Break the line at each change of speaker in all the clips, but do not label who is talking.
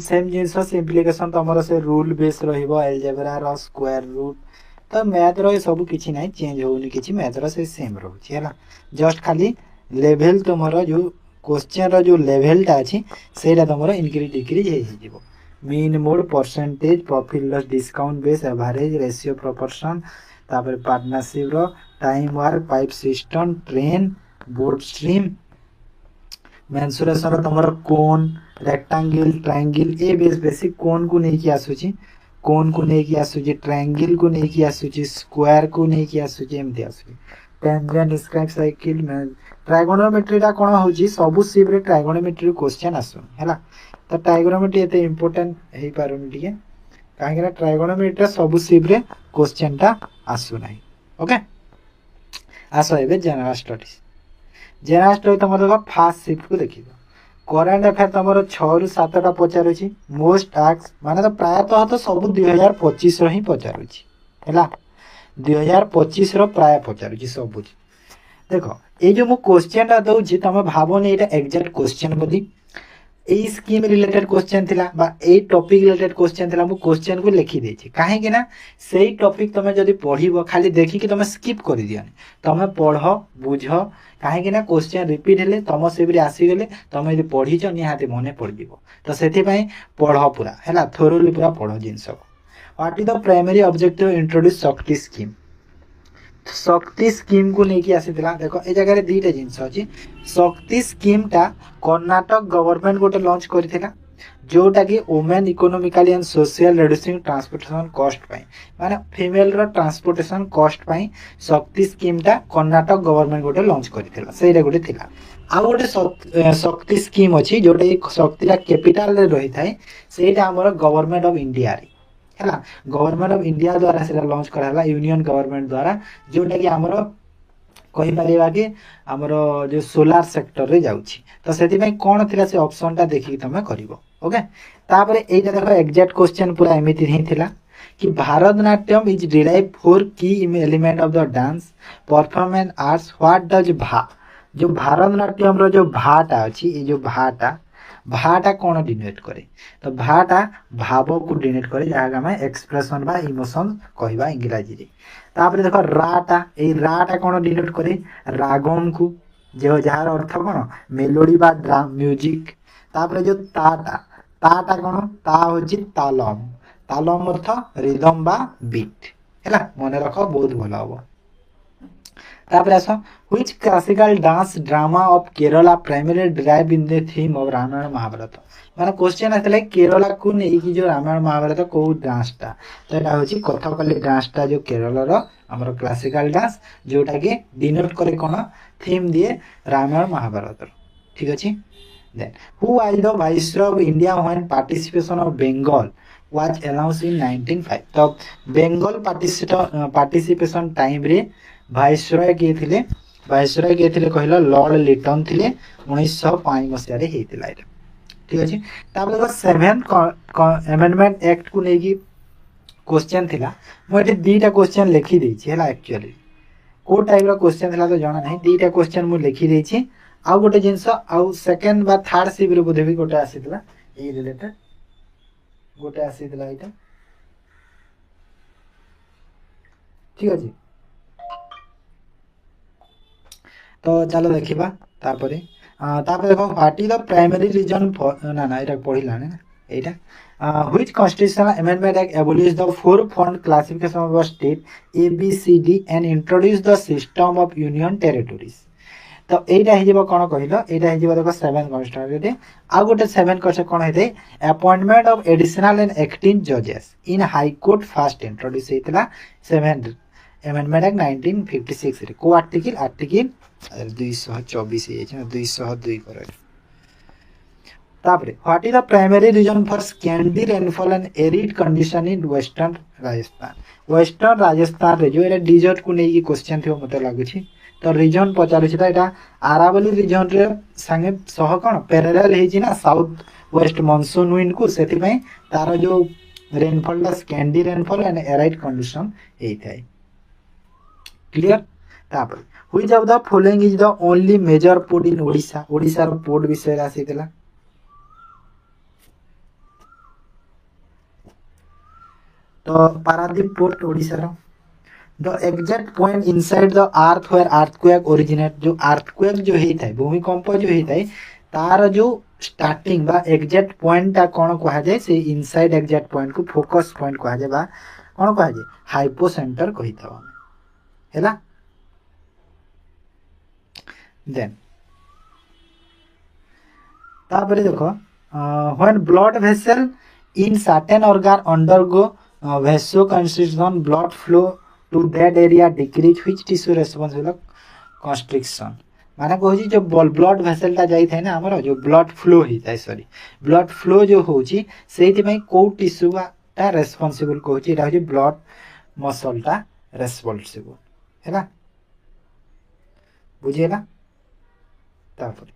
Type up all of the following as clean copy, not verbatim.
Same जिनस सिंप्लिकेशन तुम से rule base रलजेब्रा रो square root तो मैथ रो सब किछि नाही चेंज होउनी किछि मैथ रो से सेम रहउछि हला जस्ट खाली लेवल तुमरो जो क्वेश्चन रो जो लेवल ता अछि सेटा तुमरो इंक्रीज डिक्रीज हे जिवो mean mode percentage profit loss discount base average ratio proportion तापर पार्टनरशिप रो time work pipe system train boat stream mensuration तुम कोन रेक्टांगल ट्रायंगल ए बेस बेसिक कोन को नहीं आसुची कोन को नहीं आसुची ट्रायंगल को नहीं आसुची स्क्वायर को नहीं आसुची एमती आसुची टेंजेंट स्क्राइब साइकिल में ट्राइगोनोमेट्री टा कोन होची सब सिप रे ट्राइगोनोमेट्री क्वेश्चन आसु हैला तो ट्राइगोनोमेट्री एते इंपोर्टेंट हे पारुनी ठीक है काहे कि ट्राइगोनोमेट्री सब सिप रे क्वेश्चन टा आसु नाही ओके आसो एबे जनरल स्टडीज जनरल स्टडी तुम देखो फास्ट शिफ्ट को देखिए करेन्ट अफेयर तुम 6 रु 7 टा पचारुची मोस्ट आस्क माने तो प्रायतः तो सब 2025 रो ही पचारुची हैला 2025 रो प्राय पचारुची सब देखो ए जो मु क्वेश्चन टा दउची तुम भाबोनी एटा एग्जैक्ट क्वेश्चन बोली ए स्कीम रिलेटेड क्वेश्चन थिला बा ए टॉपिक रिलेटेड क्वेश्चन थिला मु क्वेश्चन को लिखि देछि काहे कि ना सेही टॉपिक तमे जदी पढिबो खाली देखि कि तमे स्किप करि दियनी तमे पढो बुझो काहे कि ना क्वेश्चन रिपीट हेले तम सेबरे आसी गेले तमे यदि पढिछ निहाते मने पड़ जिवो तो सेति पई पढो पूरा हैला थोरोली पूरा पढो जिंस what is the primary objective introduce Shakti scheme Shakti scheme को लेके आसीथिला देखो ए जगह रे दीटा जिंस अछि शक्ति स्कीम टा कर्नाटक गवर्नमेंट गोटे लॉन्च करथिला जोटा कि women economically and social reducing transportation cost पाई माने फीमेल रो ट्रांसपोर्टेशन कॉस्ट पाई शक्ति स्कीम टा कर्नाटक गवर्नमेंट गोटे लॉन्च करथिला सेइरा गोटे थिला आ गोटे शक्ति स्कीम अछि जोटा शक्ति रा कैपिटल रे रही थाए सेइटा हमर गवर्नमेंट ऑफ इंडिया रे हैला गवर्नमेंट ऑफ इंडिया द्वारा सेला लॉन्च कराला यूनियन गवर्नमेंट द्वारा जोटा कि हमर कहि परिबा कि हमर जो सोलार सेक्टर रे जाउछि तो सेति में कोन थिला से ऑप्शन टा देखि तमे करिवो ओके तापरे एटा देखो एग्जैक्ट क्वेश्चन पूरा एमिति ही थिला कि भारतनाट्यम इज डिराइव फोर की element of the dance performance arts what does भा जो भारतनाट्यम रो जो भाटा अछि ए जो भाटा कोन डिनोट करे तो भाटा भाव को डिनोट करे जहां में एक्सप्रेशन बा इमोशन कहबा इंग्लिश रे तापरे देखो राटा कोन डिनोट करे रागम को जो जहार अर्थ कोन मेलोडी बा ड्राम म्यूजिक तापरे जो ताटा कोन ता होची तालम अर्थ रिदम बा बीट हैला मने रखो बहुत भलो हो तापरे आसो which classical dance drama of Kerala primary drive in the theme of Ramayana Mahabharata माने क्वेश्चन आतले केरला को नै कि जो रामायण महाभारत को डांस ता तो एटा होची कथकली डांस ता जो केरला रो हमर क्लासिकल डांस जोटा के डिनोट करे कोन थीम दिए रामायण महाभारत ठीक अछि then who was the viceroy of India when participation of Bengal was announced in 1905 तो बंगाल पार्टिसिपेशन टाइम रे वाइसरॉय के थिले कहला लॉर्ड लिटन थिले 1905 मसिया रे हेतिला एटा ठीक अछि ताबले देखो 7th अमेंडमेंट एक्ट को नै कि क्वेश्चन थिला मो एटे दीटा क्वेश्चन लिखि दै छी हैला एक्चुअली को टाइप रो क्वेश्चन थिला तो जाना नै दीटा क्वेश्चन मु लिखि दै छी आ गोटे जिंस आ सेकंड बा थर्ड सिप रे बोधे भी गोटे आसीतला ए रिलेटेड गोटे आसीतला एटा ठीक अछि तो चलो देखिबा तापरे देखो what is the primary reason for ना एटा पढिला ना एटा which constitutional amendment act abolish the four fold classification of state A B C D and introduce the system of union territories तो एटा हे जेबो कोन कहिलो एटा हे जेबो देखो 7 कॉन्स्टिट्यूशन आ गोटे 7 क्वेश्चन कोन हेते appointment of additional and acting जजेस in high court first introduce हेतला 7 अमेंडमेंट एक्ट 1956 रे को आर्टिकल 224 हे छै 202 करे तापरे what is the primary reason for scanty rainfall and arid condition in western Rajasthan रे जो एटा डिजर्ट को नै की क्वेश्चन थियो मते लागु छी तो रीजन पचारु छी त एटा अरावली रीजन रे संगे सह कोन पैरेलल हे छी ना साउथ वेस्ट मानसून विंड को सेति पई तार जो रेनफॉल दा scanty rainfall and arid condition हे थाए क्लियर तापर which of the following is the only major port in Odisha रो पोर्ट विषय रासितला तो पारादीप पोर्ट ओडिशा रो the exact point inside the earth where earthquake originate जो अर्थक्वेक जो हेता है भूमिकंप जो हेता है तार जो स्टार्टिंग बा एग्जैक्ट पॉइंट ता कोन कहा जाय से इनसाइड एग्जैक्ट पॉइंट को फोकस पॉइंट कहा जाय बा कोन कहा जाय हाइपोसेंटर कहिता हैला देन तापरे देखो when blood vessel in certain organ undergo vasoconstriction blood flow to that area decrease which tissue responsible constriction माने कहूँ जो ब्लड वेसल टा जाई थाए ना हमर जो ब्लड फ्लो ही थाए सॉरी ब्लड फ्लो जो होची सेति में को टिश्यू टा रेस्पोंसिबल कहूँ एटा हो ब्लड मसल टा रेस्पोंसिबल हैला बुझेला तापर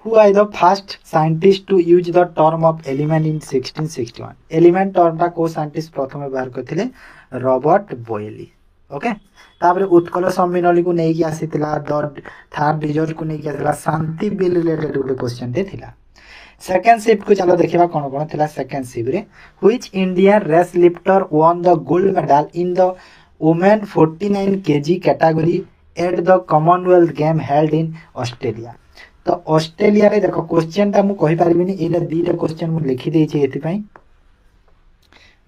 who are the first scientist to use the term of element in 1661 element term टा को साइंटिस्ट प्रथम व्यवहार करथिले रॉबर्ट बॉयली ओके तापर उत्कल सम्मेलन को नै कि आसीतिला द थर्ड रिजल्ट को नै कि आसीला शांति बिल रिलेटेड ଗୋଟେ क्वेश्चन टे थिला सेकंड शिफ्ट को चलो देखिबा कोन कोन थिला सेकंड शिफ्ट रे which Indian weightlifter won the gold medal in the women 49 kg category at the commonwealth game held in australia तो ऑस्ट्रेलिया रे देखो क्वेश्चन ता मु कहि पारिबिनी एटा दीटा क्वेश्चन मु लिखि देई छी एति पई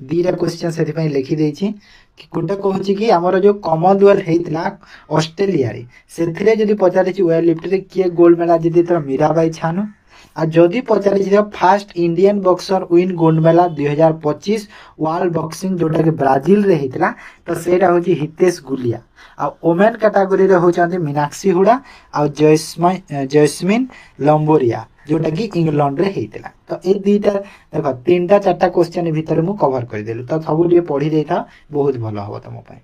दीटा क्वेश्चन सेति पई लिखि देई छी कि कोटा कहूची कि हमर जो कॉमनवेल्थ हेतिला ऑस्ट्रेलिया रे सेथिरे जदी पचारे छी वेट लिफ्ट रे किए गोल्ड मेडल जदी त मीराबाई छानो आ जदी पचारे छी first Indian boxer win gold medal 2025 world boxing जोटा के ब्राजील रे हेतिला तो सेटा होची हितेश गुलिया आ वोमेन कैटेगरी रे होचंती मीनाक्षी हुडा आ जैस्मिन लंबोरिया जोटा कि इंग्लैंड रे हेतिला तो ए दीटा देखो तीनटा चारटा क्वेश्चन भीतर मु कवर कर देलु तो सब लिए पढी देता बहुत भलो हो तम पय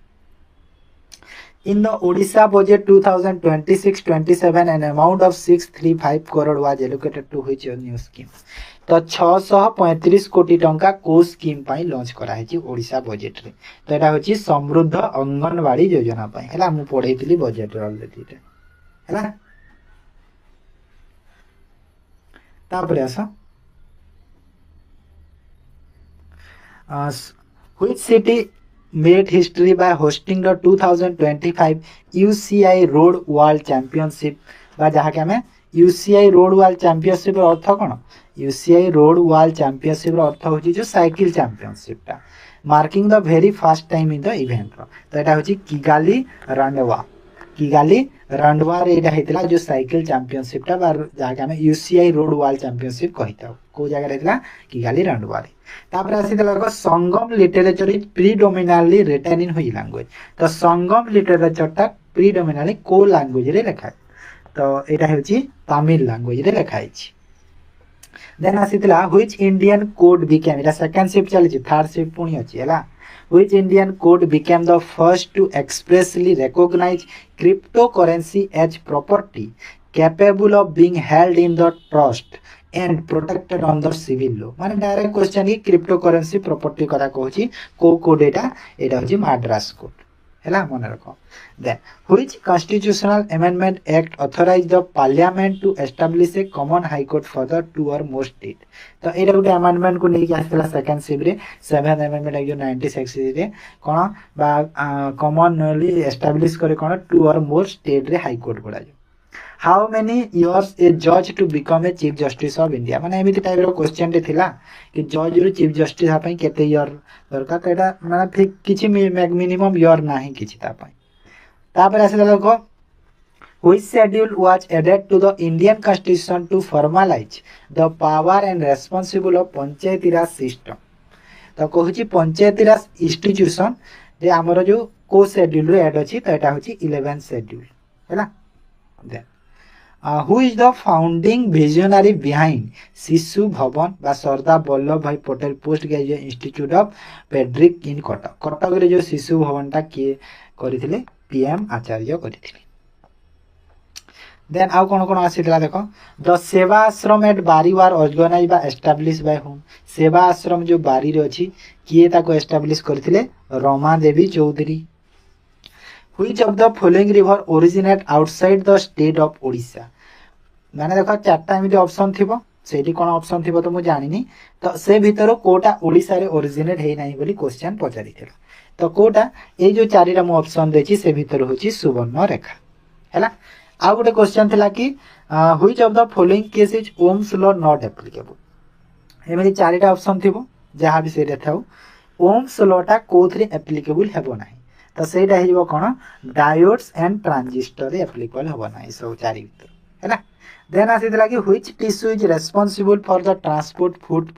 In the Odisha budget 2026-27 an amount of 635 crore was allocated to which new scheme तो 635 कोटी टंका को स्कीम पाई लॉन्च करा है ओडिशा बजेट रे तो एटा होची समृद्ध अंगनवाड़ी योजना पाई हला मु पढैतिली बजेट रे ऑलरेडी हला तापरे आसा which city made history by hosting the 2025 UCI Road World Championship बा जहाँ के हमें UCI Road World Championship अर्थ कौन UCI Road World Championship अर्थ होची जो साइकिल चैंपियनशिप टा marking the very first time in the event तो एटा होची किगाली रंडवा रे एटा हेतिला जो साइकिल चैंपियनशिप टा जहाँ के हमें UCI Road World Championship कहिता को जगह हेतिला किगाली रंडवा रे तापर आसीतला को Sangam literature is predominantly written in which language तो संगम लिटरेचर टा प्रीडोमिनेंटली को लैंग्वेज रे लिखा है तो एटा हेची तमिल लैंग्वेज रे लिखा है देन आसीतला व्हिच इंडियन कोड बिकेम एटा सेकंड शिफ्ट चली थर्ड शिफ्ट पुणी अछि हला which Indian code became the first to expressly recognise cryptocurrency as property capable of being held in the trust and protected under civil law माने direct question की cryptocurrency property कथा कहूची को code एटा होची Madras code हैला मन रखो then which constitutional amendment act authorise the parliament to establish a common high court for the two or more state तो एटा गुटे अमेंडमेंट को नै कि आसला सेकंड शिफ्ट रे 7th अमेंडमेंट एक्ट जो 96 रे कोन बा कॉमनली एस्टैब्लिश करे कोन टू और मोर स्टेट रे हाई कोर्ट बडा how many years a judge to become a chief justice of india माने एमिति टाइप रो क्वेश्चन रे थिला कि जज रो चीफ जस्टिस हापई केते ईयर दरकार तो एटा माने फिक किछि मिनिमम ईयर नाही किछि ता पई तापर आसे लोको which schedule was added to the indian constitution to formalize the power and responsible of panchayati raj system तो कहूची पंचायती राज इंस्टीट्यूशन जे हमरो जो को शेड्यूल रे ऐड अछि तो एटा होची 11th शेड्यूल हैला then who is the founding visionary behind शिशु भवन बा Sardar Vallabhbhai Patel post graduate institute of paediatric in Cuttack रे जो शिशु भवन टा किए करिथिले पीएम आचार्य करिथिले देन आउ कोन कोन आसीतला देखो द सेवा Ashram at Bari was organise बा establish by whom Seva Ashram जो बारी रे अछि किए ताको एस्टैब्लिश करिथिले Rama Devi Chaudhary Which of the following river originate outside the state of Odisha माने देखो चारटा एमिति ऑप्शन थिबो सेठी कौन ऑप्शन थी तो मुझे जानी तो से भीतर कोटा ओडिशा रे ओरिजिनेट हे नाही बोली क्वेश्चन पचारि तो कोटा ये जो चारिटा मु ऑप्शन देछि से भीतर होछि सुवर्ण रेखा हैला। आ गोटे क्वेश्चन थिला कि which of the following case is Ohm's law not applicable एमि चारिटा ऑप्शन थिबो जहां भी सेटा थाउ ओम्स लॉ टा कोथरे एप्लीकेबल हेबो नाही तो सेटा हेबो कोन डायोड्स एंड ट्रांजिस्टर एप्लीकेबल हेबो नाही सब चारि भीतर हैला। देन आसीला कि which tissue is responsible for the transport food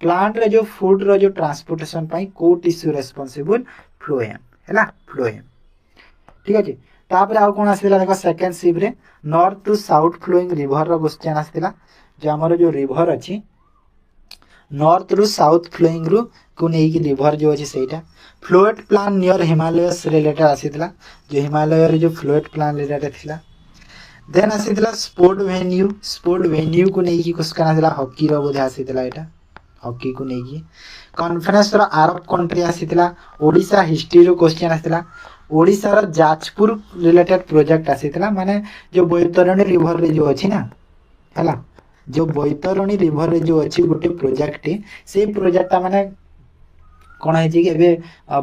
plant रे जो फूड रो जो ट्रांसपोर्टेशन पाई को टिश्यू रेस्पोंसिबल फ्लोएम हैला फ्लोएम ठीक अछि। तापर आउ कोन आसीला देखो सेकंड शिप रे north to south flowing river रो क्वेश्चन आसीला जो हमर जो रिवर अछि नॉर्थ रु साउथ फ्लोइंग रु को नै कि रिवर जो अछि सेटा फ्लोएट प्लान नियर हिमालयस रिलेटेड आसीला जो हिमालय रे जो फ्लोएट प्लान रिलेटेड थिला। देन आसीला स्पोर्ट वेन्यू को नै कि क्वेश्चन आसीला हॉकी रो बोधे आसीला एटा हॉकी को नै कि कॉन्फ्रेंस रो अरब कंट्री आसीला ओडिशा हिस्ट्री रो क्वेश्चन आसीला ओडिशा रो जाजपुर रिलेटेड प्रोजेक्ट आसीला माने जो बैतरणी रिवर रे जो अछि ना हला जो बैतरणी रिवर रे जो अछि गोटे प्रोजेक्ट से प्रोजेक्ट माने कोन है कि एबे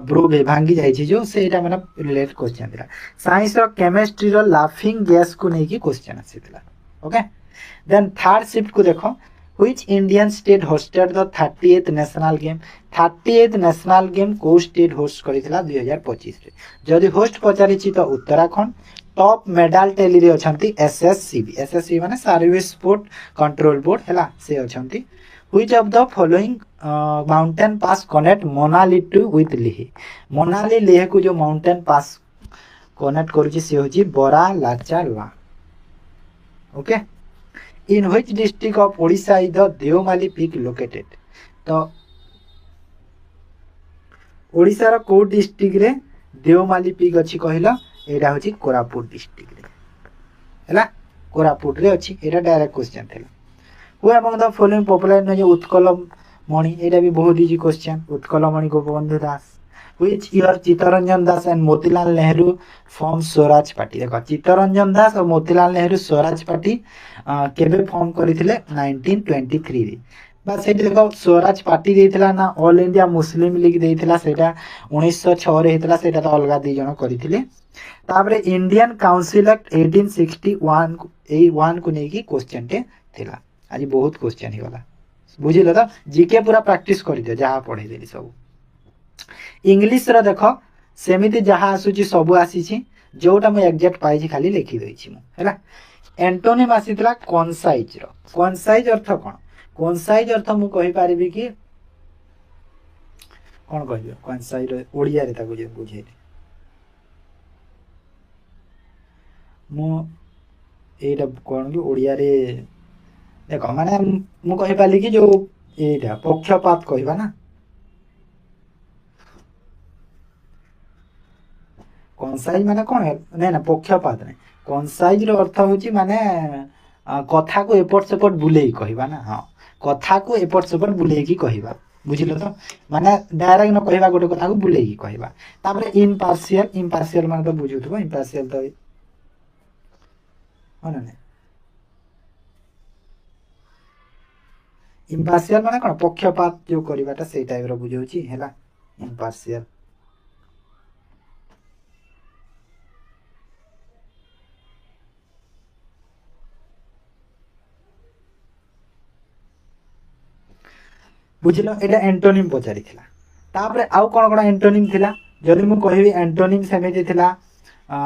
ब्रो भांगी जाय छी जो सेटा माने रिलेट क्वेश्चन दिला। साइंस रो केमिस्ट्री रो लाफिंग गैस को नै कि क्वेश्चन आसीला ओके। देन थर्ड शिफ्ट को देखो which Indian state hosted the 38th national game 38th national game को स्टेट होस्ट करितला 2025 रे जदि होस्ट पचारि छी तो उत्तराखंड टॉप मेडल टेली रे अछंती एसएससीबी माने सर्विस स्पोर्ट कंट्रोल बोर्ड हैला से अछंती। Which of the following mountain pass connect Manali to with Leh Manali Leh को जो माउंटेन पास कनेक्ट करूची से होची बरा लाचाला okay. In which district of Odisha is the Deomali peak located तो ओडिशा रो को डिस्ट्रिक्ट रे देवमाली पीक अछि कहिला एटा होची कोरापुट डिस्ट्रिक्ट रे हैला कोरापुट रे अछि एटा डायरेक्ट क्वेश्चन थिला। Who among the following popular ने जो उत्कल मणि एटा भी बहुत easy question Utkal Mani Gopabandhu Das which year Chittaranjan Das and Motilal Nehru form Swaraj party देखो चित्तरंजन दास और मोतीलाल नेहरू स्वराज पार्टी केबे फॉर्म करिथिले 1923 रे बस सेठी देखो स्वराज पार्टी देथिला ना ऑल इंडिया मुस्लिम लीग देथिला सेटा 1906 रे हेतला सेटा तो अलगा दी जण करिथिले। तापरे इंडियन काउंसिल एक्ट 1861 ए 1 को नै कि क्वेश्चन टे थिला आज बहुत क्वेश्चन ही वाला बुझिलो तो जीके पूरा प्रैक्टिस करि दियो जहा पढै देली सब। इंग्लिश रो देखो सेमिति जहा आसुची सब आसीची जोटा म एग्जैक्ट पाई छी खाली लिखि देई छी म हैला। एंटोनिम आसीतला कॉन्साइज अर्थ कोन कॉन्साइज अर्थ मु कहि पारिबी कि कोन कहियो कॉन्साइज ओडिया रे ताको जे बुझे मु एटा कोन कि ओडिया रे देखो माने मु कहि पाली कि जो एटा पक्षपात कहिबा ना कॉन्साइज माने कोन है नै ना पक्षपात नै कॉन्साइज रो अर्थ होची माने कथा को एपट सेपट बुलेई कहिबा ना हां कथा को एपट सेपट बुलेई की कहिबा बुझिलो तो माने डायरेक्ट न कहिबा गोटे कथा को बुलेई की कहिबा। तापरे इम्पार्शियल माने तो बुझुथबो इम्पार्शियल तो होना नै इम्पार्शियल माने कोन पक्षपात जो करिबाटा सेई टाइप रो बुझौची हैला इम्पार्शियल। बुझिलो एटा एंटोनिम पचारि थिला। तापरे आउ कोन एंटोनिम थिला जदि मु कहिबी एंटोनिम सेमिति थिला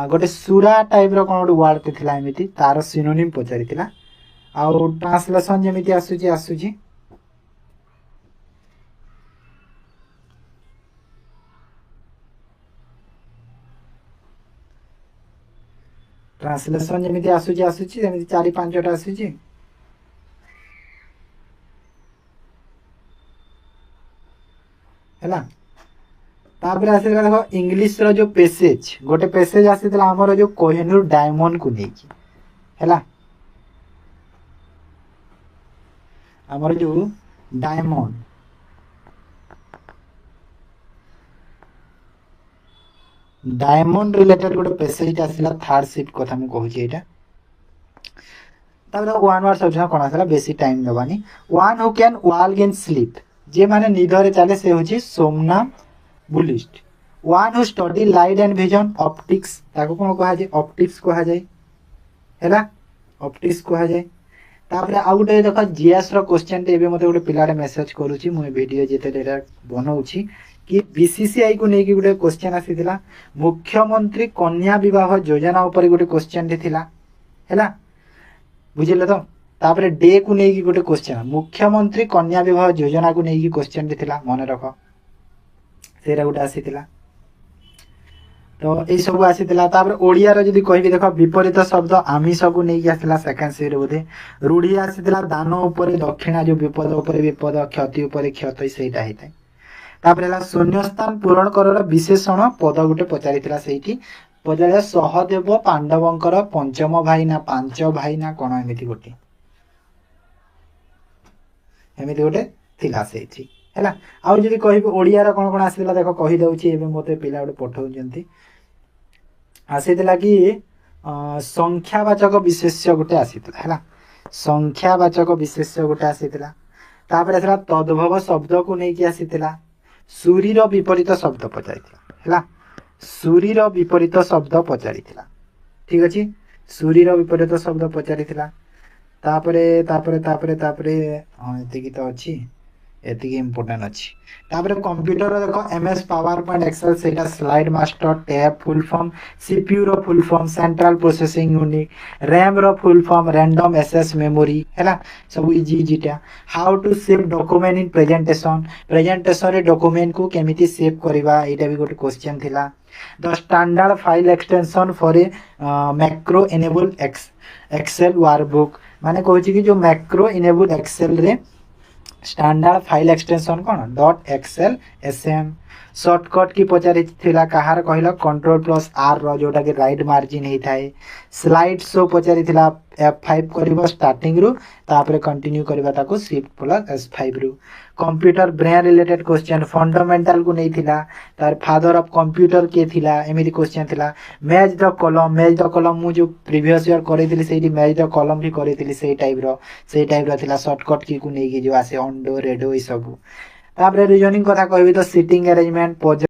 गोटे सुरा टाइप रो कोन वर्ड ते थिला एमिति तार सिनोनिम पचारि थिला आउ ट्रांसलेशन जेमिति आसुची ट्रांसलेशन जेमिति आसुची जेमिति 4-5 टा आसुची हैला। तापर आसीला देखो इंग्लिश रो जो पैसेज गोटे पैसेज आसीला हमर जो कोहिनूर डायमंड को नै कि हैला हमर जो डायमंड रिलेटेड गोटे पैसेज आसीला थर्ड शिफ्ट कथा मु कहूची एटा। तापर वन वर्ड सब्जेक्ट कोन आसला बेसी टाइम दबानी one who can walk in sleep जे माने निदरे चले से होची somnambulist one who study light and vision optics ताको कोन कहा जाय ऑप्टिक्स कहा जाय हैला ऑप्टिक्स कहा जाय तापर आ गुटे देखो जीएस रो क्वेश्चन टे एबे मते गुटे पिलाडे मेसेज करूची मु वीडियो जेते डेटा बनाउची कि बीसीसीआई को नेकी गुटे क्वेश्चन आसीथिला मुख्यमंत्री कन्या विवाह योजना ऊपर गुटे क्वेश्चन टे थिला हैला बुझिले तो तापर डे को नेकी गुटे क्वेश्चन मुख्यमंत्री कन्या विवाह योजना को नेकी क्वेश्चन टे थिला मन रखो सेरा गुटे आसीथिला तो ए सब आसीथिला तापर ओडिया रो जदी कहबी देखो विपरीत शब्द आमिष को नेकी आसीला सेकंड सी रे बोधे रूढ़ी आसीथिला दान ऊपर दक्षिणा जो विपद ऊपर विपद क्षति ऊपर क्षति सेटा हेतै तापर हला शून्यस्थान पूरण करर विशेषण पद गुटे पचारिथिला सेठी पजाले सहदेव पांडवंकर पंचम भाई ना पांच भाई ना कोन एमिति गोटे थिला सेठी हैला आ जदी कहबी ओडिया रो कोन कोन आसीला देखो कहि दउची एबे मते पिला गोटे पठौ जंती आसीला कि संख्यावाचक विशेष्य गोटे आसीला हैला संख्यावाचक विशेष्य गोटे आसीला तापर आसीला तद्भव शब्द को नै कि आसीला सूरीर विपरीत शब्द पचारिथिला हैला सूरीर विपरीत शब्द पचारिथिला ठीक अछि सूरीर विपरीत शब्द पचारिथिला तापरे तापरे तापरे तापरे एति की तो अछि एति की इंपोर्टेंट अछि तापरे कंप्यूटर देखो एमएस पावर पॉइंट एक्सेल सेटा slide master tab full form CPU रो full form central processing unit RAM रो full form random access memory हैला सब इजी इजीटा how to save document in presentation रे डॉक्यूमेंट को केमिति सेव करबा एटा भी गोटे क्वेश्चन थिला the standard file extension for a macro enable Excel workbook माने कहछि कि जो मैक्रो इनेबल एक्सेल रे स्टैंडर्ड फाइल एक्सटेंशन कोन .xlsm शॉर्टकट की पचारि थिला कहार कहला कंट्रोल प्लस आर रो जोटा के राइट मार्जिन हे थाए स्लाइड शो पचारि थिला F5 करबो स्टार्टिंग रु तापर कंटिन्यू करबा ताको शिफ्ट प्लस S5 रु computer brain related question fundamental को नै थिला तार फादर ऑफ कंप्यूटर के थिला एमिति क्वेश्चन थिला मैच द कॉलम मु जो प्रीवियस ईयर करेथिली सेठी मैच द कॉलम भी करेथिली सेही टाइप रो थिला शॉर्टकट की को नै कि जो आसे अंडो रेडो ई सब तापर रीजनिंग कथा कहबी तो सिटिंग अरेंजमेंट